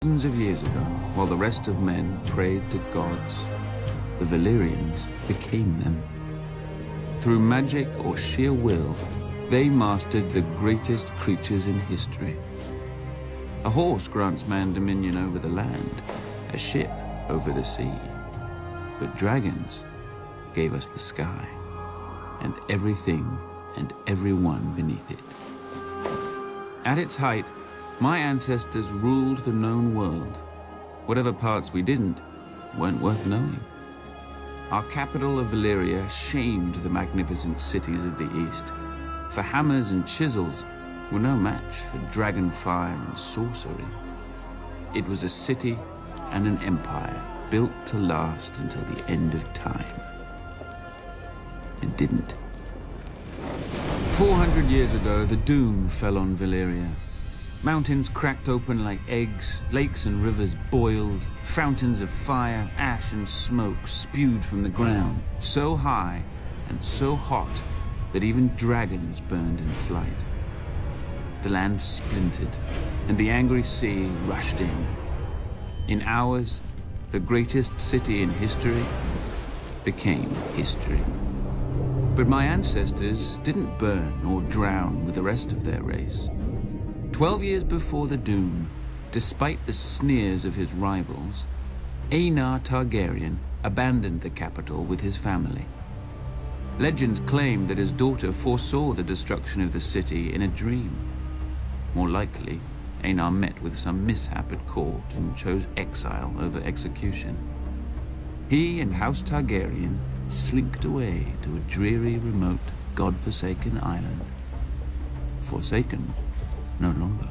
Thousands of years ago, while the rest of men prayed to gods, the Valyrians became them. Through magic or sheer will, they mastered the greatest creatures in history. A horse grants man dominion over the land, a ship over the sea. But dragons gave us the sky, and everything and everyone beneath it. At its height, my ancestors ruled the known world. Whatever parts we didn't weren't worth knowing. Our capital of Valyria shamed the magnificent cities of the East, for hammers and chisels were no match for dragon fire and sorcery. It was a city and an empire built to last until the end of time. It didn't. 400 years ago, the doom fell on Valyria. Mountains cracked open like eggs, lakes and rivers boiled, fountains of fire, ash and smoke spewed from the ground, so high and so hot that even dragons burned in flight. The land splintered, and the angry sea rushed in. In hours, the greatest city in history became history. But my ancestors didn't burn or drown with the rest of their race. 12 years before the doom, despite the sneers of his rivals, Aenar Targaryen abandoned the capital with his family. Legends claim that his daughter foresaw the destruction of the city in a dream. More likely, Aenar met with some mishap at court and chose exile over execution. He and House Targaryen slinked away to a dreary, remote, god-forsaken island. Forsaken no longer.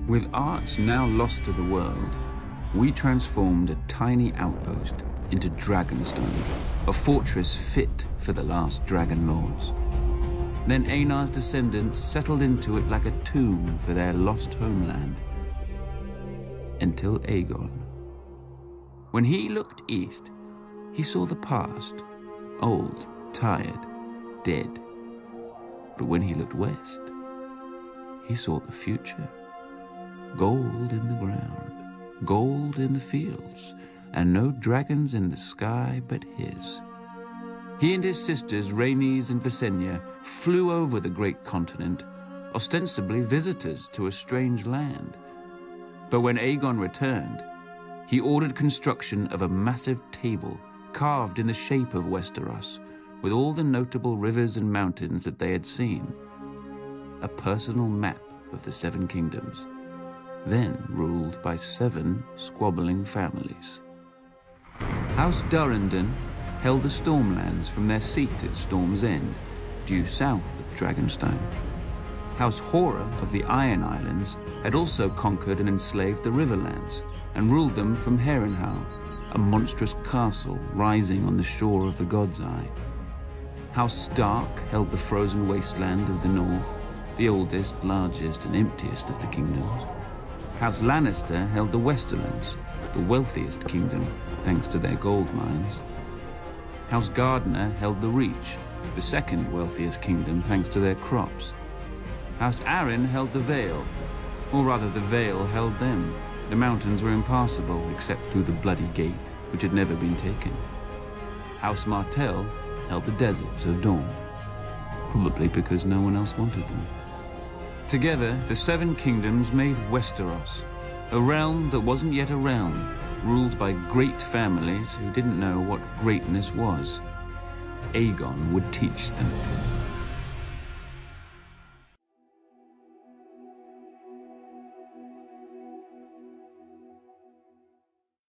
With arts now lost to the world, we transformed a tiny outpost into Dragonstone, a fortress fit for the last dragon lords. Then Aenar's descendants settled into it like a tomb for their lost homeland. Until Aegon. When he looked east, he saw the past, old, tired, dead. But when he looked west, he saw the future. Gold in the ground, gold in the fields, and no dragons in the sky but his. He and his sisters, Rhaenys and Visenya, flew over the great continent, ostensibly visitors to a strange land. But when Aegon returned, he ordered construction of a massive table carved in the shape of Westeros, with all the notable rivers and mountains that they had seen. A personal map of the Seven Kingdoms, then ruled by 7 squabbling families. House Durrandon held the Stormlands from their seat at Storm's End, due south of Dragonstone. House Hora of the Iron Islands had also conquered and enslaved the Riverlands, and ruled them from Harrenhal, a monstrous castle rising on the shore of the God's Eye. House Stark held the frozen wasteland of the north, the oldest, largest, and emptiest of the kingdoms. House Lannister held the Westerlands, the wealthiest kingdom, thanks to their gold mines. House Gardner held the Reach, the second wealthiest kingdom, thanks to their crops. House Arryn held the Vale, or rather the Vale held them. The mountains were impassable except through the Bloody Gate, which had never been taken. House Martell held the deserts of Dorne, probably because no one else wanted them. Together, the 7 kingdoms made Westeros, a realm that wasn't yet a realm, ruled by great families who didn't know what greatness was. Aegon would teach them.